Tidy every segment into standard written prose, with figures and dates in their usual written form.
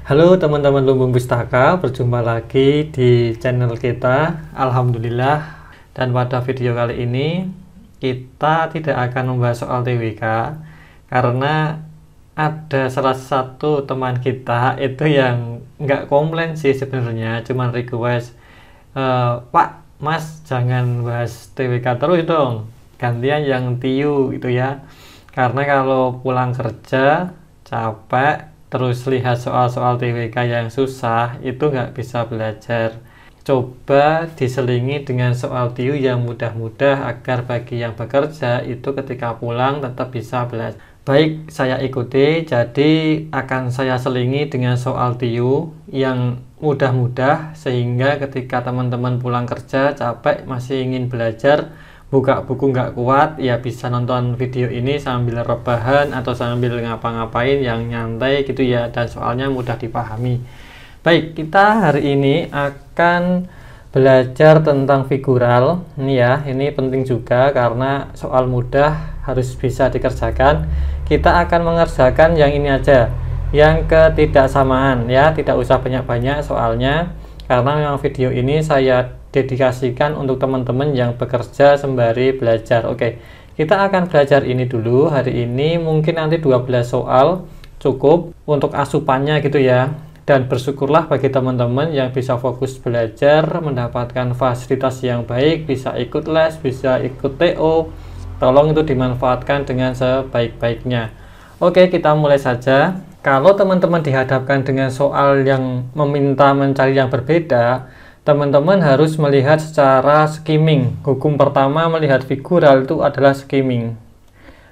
Halo teman-teman Lumbung Pustaka, berjumpa lagi di channel kita. Alhamdulillah, dan pada video kali ini kita tidak akan membahas soal TWK karena ada salah satu teman kita itu yang nggak komplain sih sebenarnya, cuman request, Pak, Mas jangan bahas TWK terus dong, gantian yang TIU itu ya, karena kalau pulang kerja capek terus lihat soal-soal TWK yang susah itu nggak bisa belajar. Coba diselingi dengan soal TIU yang mudah-mudah agar bagi yang bekerja itu ketika pulang tetap bisa belajar. Baik, saya ikuti, jadi akan saya selingi dengan soal TIU yang mudah-mudah sehingga ketika teman-teman pulang kerja capek masih ingin belajar, buka buku nggak kuat, ya bisa nonton video ini sambil rebahan atau sambil ngapa-ngapain yang nyantai gitu ya, dan soalnya mudah dipahami. Baik, kita hari ini akan belajar tentang figural. Ini ya, ini penting juga karena soal mudah harus bisa dikerjakan. Kita akan mengerjakan yang ini aja, yang ketidaksamaan ya, tidak usah banyak-banyak soalnya, karena memang video ini saya dedikasikan untuk teman-teman yang bekerja sembari belajar. Oke, kita akan belajar ini dulu hari ini, mungkin nanti 12 soal cukup untuk asupannya gitu ya. Dan bersyukurlah bagi teman-teman yang bisa fokus belajar, mendapatkan fasilitas yang baik, bisa ikut les, bisa ikut TO. Tolong itu dimanfaatkan dengan sebaik-baiknya. Oke, kita mulai saja. Kalau teman-teman dihadapkan dengan soal yang meminta mencari yang berbeda, teman-teman harus melihat secara skimming. Hukum pertama melihat figural itu adalah skimming,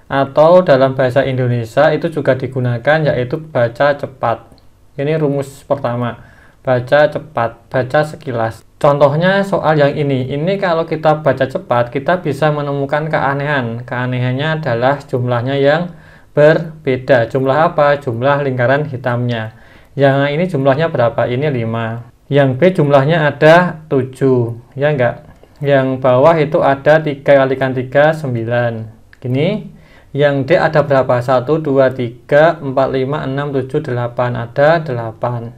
atau dalam bahasa Indonesia itu juga digunakan yaitu baca cepat. Ini rumus pertama, baca cepat, baca sekilas. Contohnya soal yang ini kalau kita baca cepat kita bisa menemukan keanehan. Keanehannya adalah jumlahnya yang berbeda. Jumlah apa? Jumlah lingkaran hitamnya. Yang ini jumlahnya berapa? Ini 5. Yang B jumlahnya ada 7, ya enggak? Yang bawah itu ada 3 kalikan 3, 9. Gini. Yang D ada berapa? 1, 2, 3, 4, 5, 6, 7, 8. Ada 8.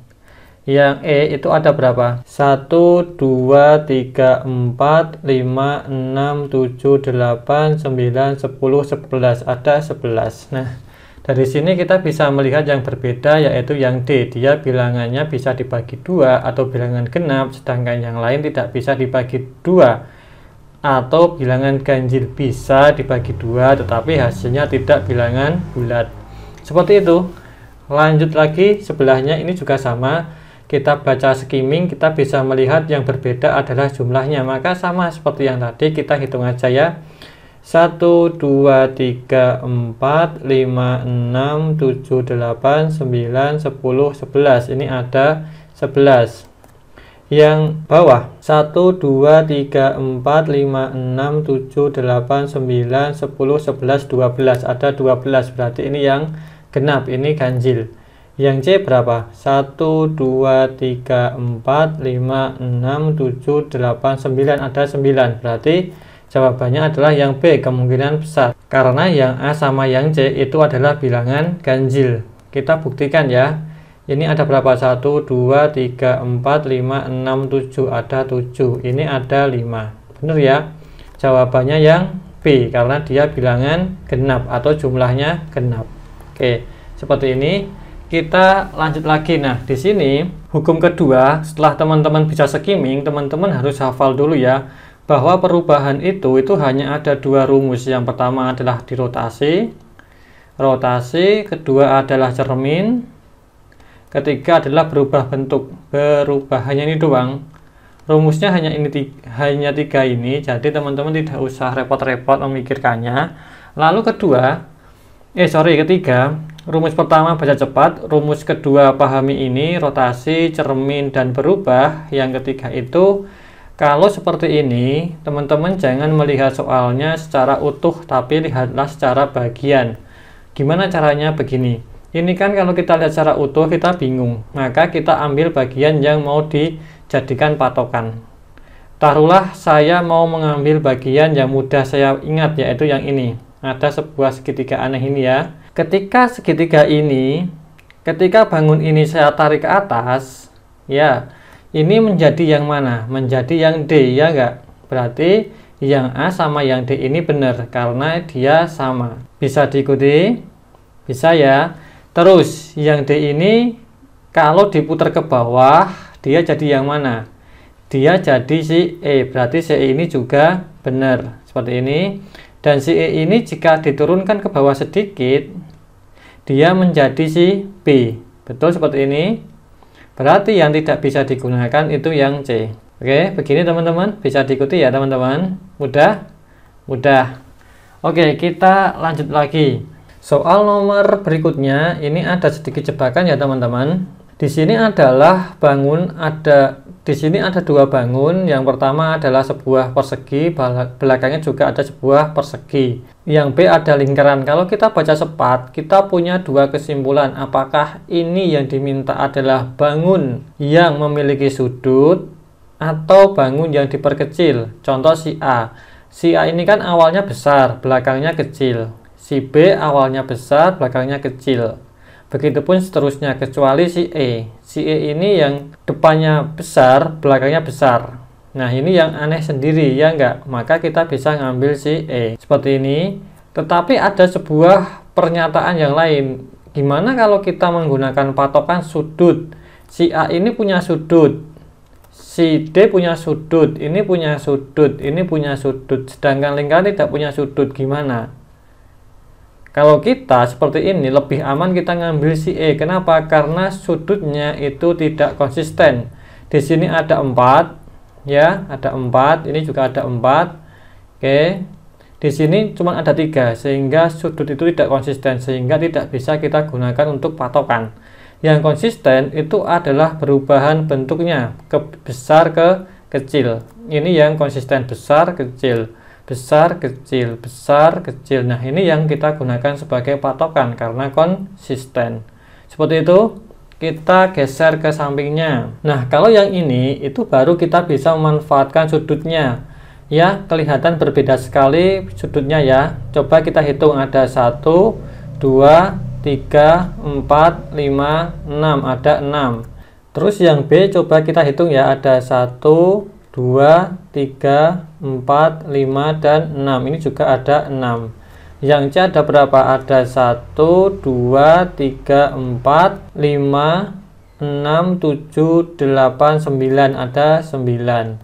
Yang E itu ada berapa? 1, 2, 3, 4, 5, 6, 7, 8, 9, 10, 11. Ada 11. Nah, dari sini kita bisa melihat yang berbeda yaitu yang D, dia bilangannya bisa dibagi 2 atau bilangan genap, sedangkan yang lain tidak bisa dibagi 2, atau bilangan ganjil bisa dibagi 2 tetapi hasilnya tidak bilangan bulat. Seperti itu. Lanjut lagi sebelahnya, ini juga sama, kita baca skimming kita bisa melihat yang berbeda adalah jumlahnya, maka sama seperti yang tadi kita hitung aja ya. 1, 2, 3, 4, 5, 6, 7, 8, 9, 10, 11. Ini ada 11. Yang bawah 1, 2, 3, 4, 5, 6, 7, 8, 9, 10, 11, 12. Ada 12, berarti ini yang genap, ini ganjil. Yang C berapa? 1, 2, 3, 4, 5, 6, 7, 8, 9. Ada 9, berarti jawabannya adalah yang B, kemungkinan besar. Karena yang A sama yang C itu adalah bilangan ganjil. Kita buktikan ya. Ini ada berapa? 1, 2, 3, 4, 5, 6, 7. Ada 7. Ini ada 5. Benar ya? Jawabannya yang B, karena dia bilangan genap atau jumlahnya genap. Oke, seperti ini. Kita lanjut lagi. Nah, di sini hukum kedua, setelah teman-teman bisa skimming, teman-teman harus hafal dulu ya, bahwa perubahan itu hanya ada 2 rumus. Yang pertama adalah dirotasi, kedua adalah cermin, ketiga adalah berubah bentuk. Perubahannya ini doang. Rumusnya hanya 3 ini, jadi teman-teman tidak usah repot-repot memikirkannya. Lalu ketiga, rumus pertama baca cepat, rumus kedua pahami ini, rotasi, cermin, dan berubah. Yang ketiga itu, kalau seperti ini, teman-teman jangan melihat soalnya secara utuh, tapi lihatlah secara bagian. Gimana caranya? Begini. Ini kan kalau kita lihat secara utuh, kita bingung. Maka kita ambil bagian yang mau dijadikan patokan. Taruhlah saya mau mengambil bagian yang mudah saya ingat, yaitu yang ini. Ada sebuah segitiga aneh ini ya. Ketika segitiga ini ketika bangun ini saya tarik ke atas, ya, ini menjadi yang mana? Menjadi yang D, ya enggak? Berarti yang A sama yang D ini benar karena dia sama. Bisa diikuti? Bisa ya. Terus yang D ini kalau diputar ke bawah, dia jadi yang mana? Dia jadi si E, berarti si E ini juga benar seperti ini. Dan si E ini jika diturunkan ke bawah sedikit, dia menjadi si B. Betul seperti ini. Berarti yang tidak bisa digunakan itu yang C. Oke, begini teman-teman, bisa diikuti ya teman-teman. Mudah? Mudah. Oke, kita lanjut lagi. Soal nomor berikutnya, ini ada sedikit jebakan ya teman-teman. Di sini adalah di sini ada dua bangun. Yang pertama adalah sebuah persegi, belakangnya juga ada sebuah persegi. Yang B ada lingkaran. Kalau kita baca cepat, kita punya dua kesimpulan. Apakah ini yang diminta adalah bangun yang memiliki sudut atau bangun yang diperkecil? Contoh si A. Si A ini kan awalnya besar, belakangnya kecil. Si B awalnya besar, belakangnya kecil. Begitupun seterusnya kecuali si E. Si E ini yang depannya besar, belakangnya besar. Nah, ini yang aneh sendiri, ya enggak? Maka kita bisa ngambil si E. Seperti ini. Tetapi ada sebuah pernyataan yang lain. Gimana kalau kita menggunakan patokan sudut? Si A ini punya sudut. Si D punya sudut. Ini punya sudut. Ini punya sudut. Sedangkan lingkaran tidak punya sudut. Gimana? Kalau kita seperti ini lebih aman kita ngambil si E. Kenapa? Karena sudutnya itu tidak konsisten. Di sini ada 4, ya, ada 4. Ini juga ada 4. Oke. Di sini cuma ada 3, sehingga sudut itu tidak konsisten, sehingga tidak bisa kita gunakan untuk patokan. Yang konsisten itu adalah perubahan bentuknya ke besar ke kecil. Ini yang konsisten, besar kecil. Besar, kecil, besar, kecil. Nah, ini yang kita gunakan sebagai patokan karena konsisten. Seperti itu, kita geser ke sampingnya. Nah, kalau yang ini, itu baru kita bisa memanfaatkan sudutnya. Ya, kelihatan berbeda sekali sudutnya ya. Coba kita hitung, ada 1, 2, 3, 4, 5, 6. Ada 6. Terus yang B, coba kita hitung ya. Ada 1, 2, 3, 4, 5, dan 6. Ini juga ada 6. Yang C ada berapa? Ada 1, 2, 3, 4, 5, 6, 7, 8, 9. Ada 9.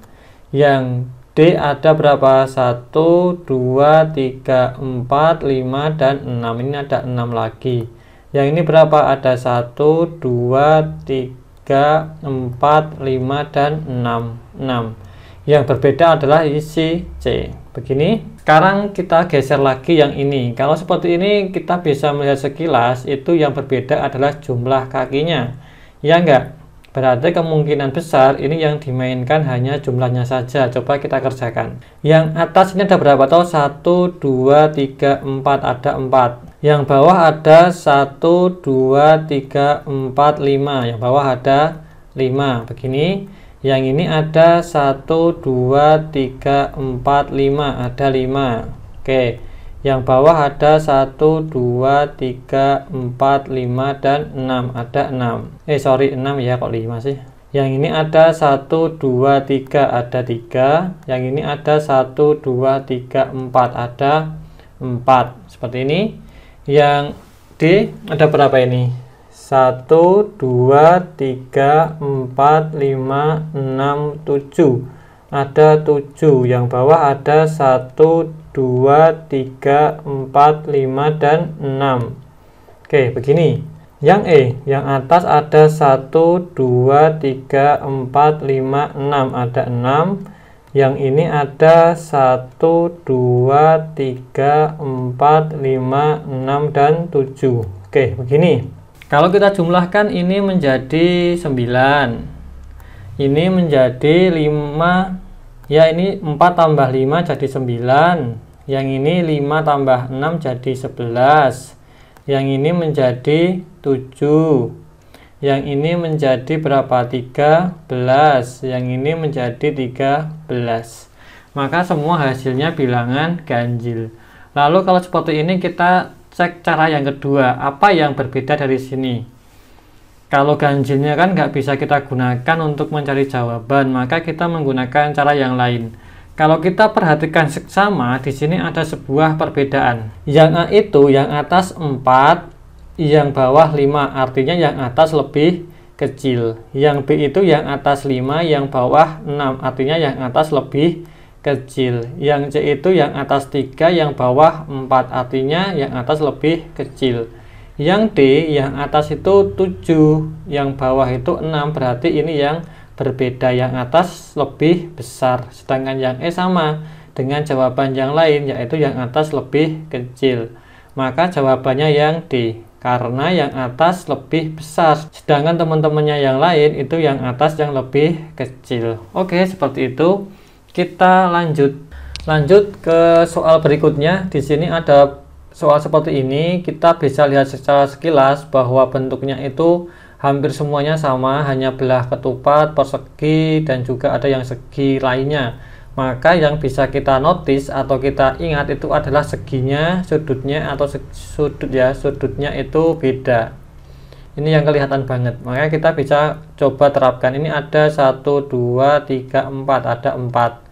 Yang D ada berapa? 1, 2, 3, 4, 5, dan 6. Ini ada 6 lagi. Yang ini berapa? Ada 1, 2, 3, 4, 5, dan 6. Yang berbeda adalah isi C. Begini. Sekarang kita geser lagi yang ini. Kalau seperti ini kita bisa melihat sekilas, itu yang berbeda adalah jumlah kakinya. Ya enggak? Berarti kemungkinan besar ini yang dimainkan hanya jumlahnya saja. Coba kita kerjakan. Yang atas ini ada berapa? Tahu? 1, 2, 3, 4. Ada 4. Yang bawah ada 1, 2, 3, 4, 5. Yang bawah ada 5. Begini. Yang ini ada 1, 2, 3, 4, 5. Ada 5. Oke. Yang bawah ada 1, 2, 3, 4, 5, dan 6. Ada 6. Sorry, 6 ya, kok 5 sih. Yang ini ada 1, 2, 3. Ada 3. Yang ini ada 1, 2, 3, 4. Ada 4. Seperti ini. Yang D ada berapa ini? 1, 2, 3, 4, 5, 6, 7. Ada 7. Yang bawah ada 1, 2, 3, 4, 5, dan 6. Oke, begini. Yang E, yang atas ada 1, 2, 3, 4, 5, 6. Ada 6. Yang ini ada 1, 2, 3, 4, 5, 6, dan 7. Oke, begini. Kalau kita jumlahkan ini menjadi 9. Ini menjadi 5. Ya, ini 4 tambah 5 jadi 9. Yang ini 5 tambah 6 jadi 11. Yang ini menjadi 7. Yang ini menjadi berapa? 13. Yang ini menjadi 13. Maka semua hasilnya bilangan ganjil. Lalu kalau seperti ini kita cek cara yang kedua, apa yang berbeda dari sini? Kalau ganjilnya kan nggak bisa kita gunakan untuk mencari jawaban, maka kita menggunakan cara yang lain. Kalau kita perhatikan seksama, di sini ada sebuah perbedaan. Yang A itu yang atas 4, yang bawah 5, artinya yang atas lebih kecil. Yang B itu yang atas 5, yang bawah 6, artinya yang atas lebih kecil. Yang C itu yang atas 3, yang bawah 4, artinya yang atas lebih kecil. Yang D yang atas itu 7, yang bawah itu 6, berarti ini yang berbeda, yang atas lebih besar. Sedangkan yang E sama dengan jawaban yang lain, yaitu yang atas lebih kecil. Maka jawabannya yang D, karena yang atas lebih besar. Sedangkan teman-temannya yang lain itu yang atas yang lebih kecil. Oke, seperti itu. Kita lanjut ke soal berikutnya. Di sini ada soal seperti ini. Kita bisa lihat secara sekilas bahwa bentuknya itu hampir semuanya sama, hanya belah ketupat, persegi, dan juga ada yang segi lainnya. Maka yang bisa kita notice atau kita ingat itu adalah seginya, sudutnya atau sudutnya itu beda. Ini yang kelihatan banget. Maka kita bisa coba terapkan. Ini ada 1, 2, 3, 4, ada 4.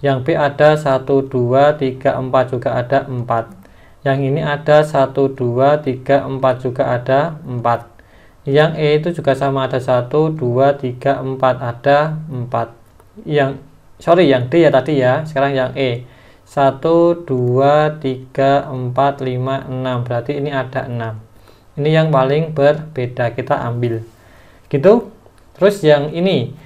Yang B ada 1, 2, 3, 4, juga ada 4. Yang ini ada 1, 2, 3, 4, juga ada 4. Yang E itu juga sama, ada 1, 2, 3, 4, ada 4. Yang D ya tadi ya. Sekarang yang E 1, 2, 3, 4, 5, 6, berarti ini ada 6. Ini yang paling berbeda, kita ambil gitu. Terus yang ini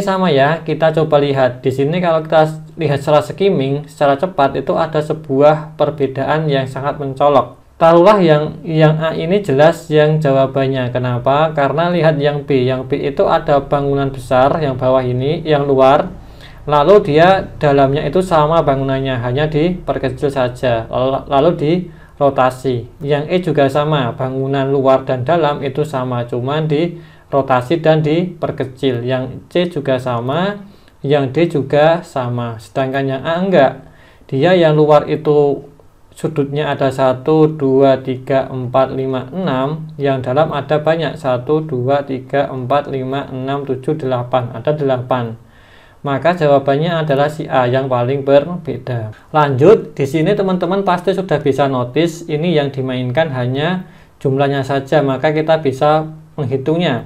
sama ya. Kita coba lihat di sini. Kalau kita lihat secara skimming, secara cepat, itu ada sebuah perbedaan yang sangat mencolok. Taruhlah yang A ini jelas yang jawabannya. Kenapa? Karena lihat yang B. Yang B itu ada bangunan besar yang bawah ini, yang luar. Lalu dia dalamnya itu sama bangunannya, hanya diperkecil saja. Lalu di rotasi. Yang E juga sama, bangunan luar dan dalam itu sama, cuman di rotasi dan diperkecil. Yang C juga sama, yang D juga sama. Sedangkan yang A enggak. Dia yang luar itu sudutnya ada 1, 2, 3, 4, 5, 6. Yang dalam ada banyak, 1, 2, 3, 4, 5, 6, 7, 8. Ada 8. Maka jawabannya adalah si A yang paling berbeda. Lanjut, di sini teman-teman pasti sudah bisa notice ini yang dimainkan hanya jumlahnya saja, maka kita bisa menghitungnya.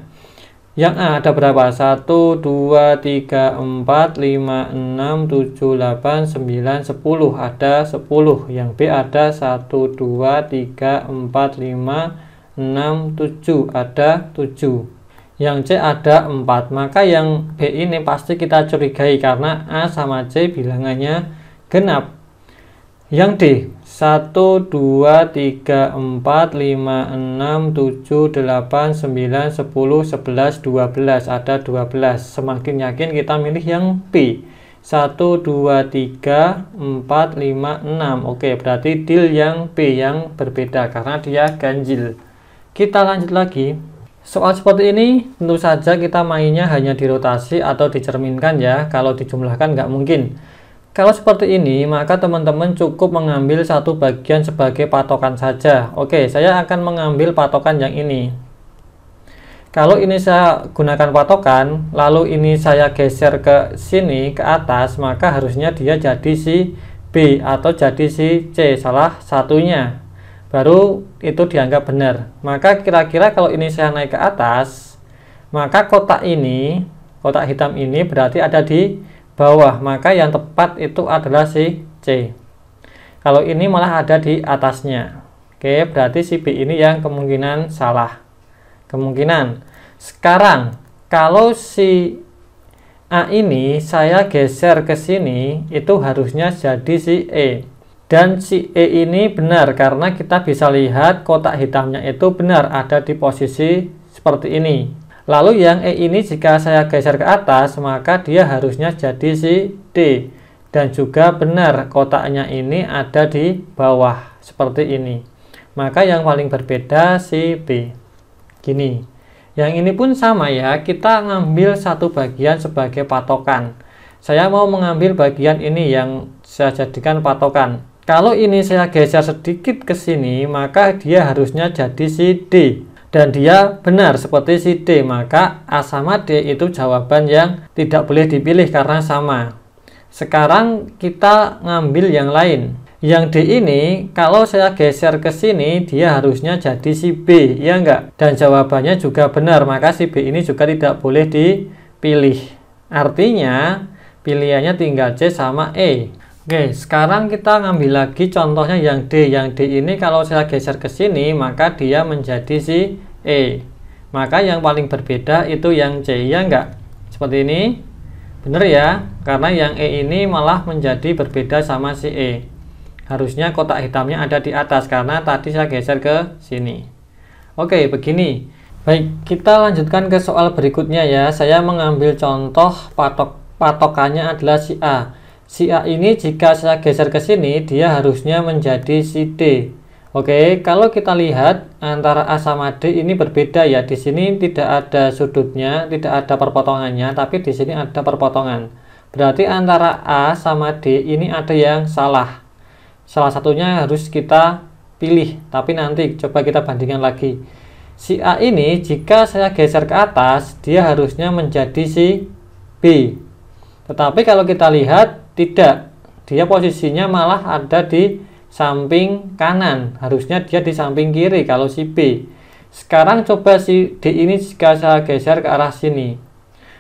Yang A ada berapa? 1, 2, 3, 4, 5, 6, 7, 8, 9, 10. Ada 10. Yang B ada 1, 2, 3, 4, 5, 6, 7. Ada 7. Yang C ada 4. Maka yang B ini pasti kita curigai karena A sama C bilangannya genap. Yang D 1, 2, 3, 4, 5, 6, 7, 8, 9, 10, 11, 12. Ada 12. Semakin yakin kita milih yang B 1, 2, 3, 4, 5, 6. Oke, berarti deal yang B yang berbeda karena dia ganjil. Kita lanjut lagi. Soal seperti ini tentu saja kita mainnya hanya dirotasi atau dicerminkan ya. Kalau dijumlahkan nggak mungkin. Kalau seperti ini maka teman-teman cukup mengambil satu bagian sebagai patokan saja. Oke, saya akan mengambil patokan yang ini. Kalau ini saya gunakan patokan, lalu ini saya geser ke sini, ke atas, maka harusnya dia jadi si B atau jadi si C, salah satunya. Baru itu dianggap benar. Maka kira-kira kalau ini saya naik ke atas, maka kotak hitam ini berarti ada di bawah. Maka yang tepat itu adalah si C. Kalau ini malah ada di atasnya. Oke, berarti si B ini yang kemungkinan salah. Kemungkinan. Sekarang kalau si A ini saya geser ke sini, itu harusnya jadi si E. Dan si E ini benar karena kita bisa lihat kotak hitamnya itu benar ada di posisi seperti ini. Lalu yang E ini jika saya geser ke atas maka dia harusnya jadi si D. Dan juga benar kotaknya ini ada di bawah seperti ini. Maka yang paling berbeda si B. Gini. Yang ini pun sama ya, kita ngambil satu bagian sebagai patokan. Saya mau mengambil bagian ini yang saya jadikan patokan. Kalau ini saya geser sedikit ke sini, maka dia harusnya jadi si D. dan dia benar seperti si D, maka A sama D itu jawaban yang tidak boleh dipilih karena sama. Sekarang kita ngambil yang lain. Yang D ini kalau saya geser ke sini dia harusnya jadi si B, ya enggak? Dan jawabannya juga benar, maka si B ini juga tidak boleh dipilih. Artinya pilihannya tinggal C sama E. Oke, sekarang kita ngambil lagi contohnya yang D. Yang D ini kalau saya geser ke sini, maka dia menjadi si E. Maka yang paling berbeda itu yang C, ya enggak? Seperti ini. Benar ya? Karena yang E ini malah menjadi berbeda sama si E. Harusnya kotak hitamnya ada di atas, karena tadi saya geser ke sini. Oke, begini. Baik, kita lanjutkan ke soal berikutnya ya. Saya mengambil contoh patokannya adalah si A. Si A ini jika saya geser ke sini, dia harusnya menjadi si D. Oke, kalau kita lihat antara A sama D ini berbeda ya. Di sini tidak ada sudutnya, tidak ada perpotongannya, tapi di sini ada perpotongan. Berarti antara A sama D ini ada yang salah. Salah satunya harus kita pilih, tapi nanti coba kita bandingkan lagi. Si A ini jika saya geser ke atas, dia harusnya menjadi si B. Tetapi kalau kita lihat tidak, dia posisinya malah ada di samping kanan, harusnya dia di samping kiri kalau si B. Sekarang coba si D ini jika saya geser ke arah sini,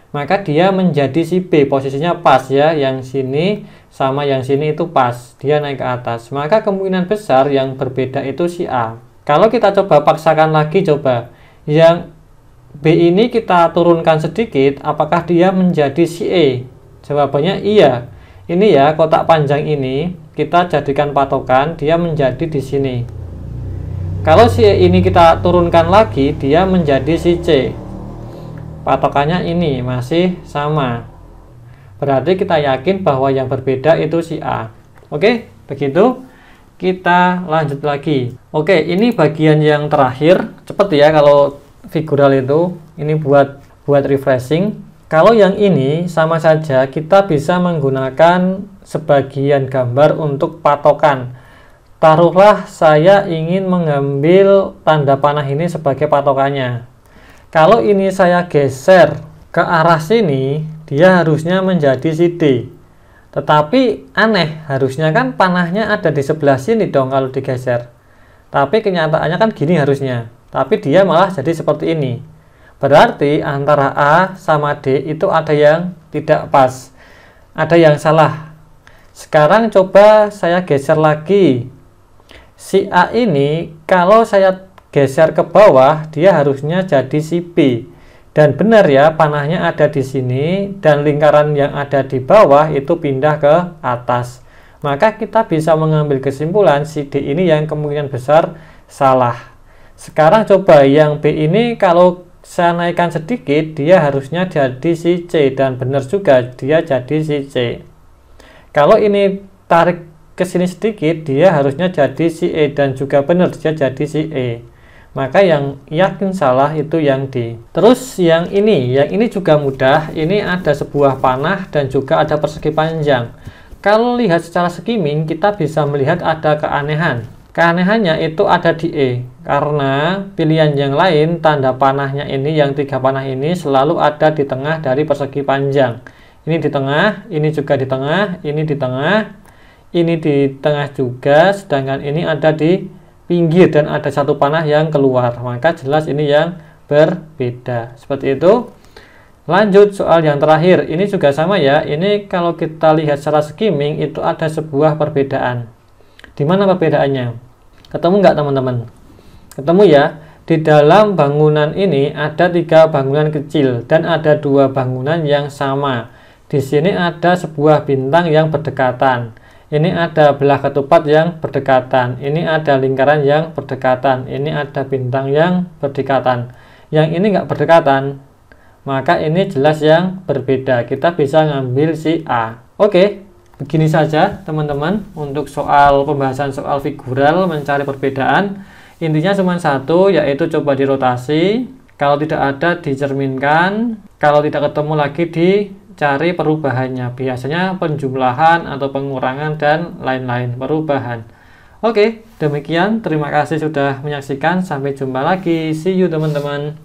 maka dia menjadi si B, posisinya pas ya, yang sini sama yang sini itu pas, dia naik ke atas. Maka kemungkinan besar yang berbeda itu si A. Kalau kita coba paksakan lagi, coba yang B ini kita turunkan sedikit, apakah dia menjadi si E? Jawabannya iya. Ini ya, kotak panjang ini kita jadikan patokan, dia menjadi di sini. Kalau si E ini kita turunkan lagi, dia menjadi si C. Patokannya ini masih sama. Berarti kita yakin bahwa yang berbeda itu si A. Oke, begitu. Kita lanjut lagi. Oke, ini bagian yang terakhir. Cepet ya kalau figural itu. Ini buat refreshing. Kalau yang ini sama saja, kita bisa menggunakan sebagian gambar untuk patokan. Taruhlah saya ingin mengambil tanda panah ini sebagai patokannya. Kalau ini saya geser ke arah sini, dia harusnya menjadi si D. Tetapi aneh, harusnya kan panahnya ada di sebelah sini dong kalau digeser. Tapi kenyataannya kan gini harusnya. Tapi dia malah jadi seperti ini. Berarti antara A sama D itu ada yang tidak pas, ada yang salah. Sekarang coba saya geser lagi. Si A ini kalau saya geser ke bawah, dia harusnya jadi si B. Dan benar ya, panahnya ada di sini dan lingkaran yang ada di bawah itu pindah ke atas. Maka kita bisa mengambil kesimpulan si D ini yang kemungkinan besar salah. Sekarang coba yang B ini kalau saya naikkan sedikit, dia harusnya jadi si C, dan benar juga dia jadi si C. Kalau ini tarik ke sini sedikit, dia harusnya jadi si E, dan juga benar dia jadi si E. Maka yang yakin salah itu yang D. Terus yang ini juga mudah. Ini ada sebuah panah dan juga ada persegi panjang. Kalau lihat secara skimming, kita bisa melihat ada keanehan. Keanehannya itu ada di E, karena pilihan yang lain tanda panahnya ini, yang 3 panah ini selalu ada di tengah dari persegi panjang. Ini di tengah, ini juga di tengah, ini di tengah, ini di tengah juga, sedangkan ini ada di pinggir dan ada satu panah yang keluar. Maka jelas ini yang berbeda. Seperti itu. Lanjut soal yang terakhir. Ini juga sama ya. Ini kalau kita lihat secara skimming itu ada sebuah perbedaan. Di mana perbedaannya? Ketemu nggak teman-teman? Ketemu ya. Di dalam bangunan ini ada 3 bangunan kecil dan ada 2 bangunan yang sama. Di sini ada sebuah bintang yang berdekatan. Ini ada belah ketupat yang berdekatan. Ini ada lingkaran yang berdekatan. Ini ada bintang yang berdekatan. Yang ini nggak berdekatan, maka ini jelas yang berbeda. Kita bisa ngambil si A. Oke. Begini saja teman-teman untuk pembahasan soal figural mencari perbedaan. Intinya cuma satu, yaitu coba dirotasi. Kalau tidak ada dicerminkan. Kalau tidak ketemu lagi dicari perubahannya. Biasanya penjumlahan atau pengurangan dan lain-lain perubahan. Oke, demikian. Terima kasih sudah menyaksikan. Sampai jumpa lagi. See you teman-teman.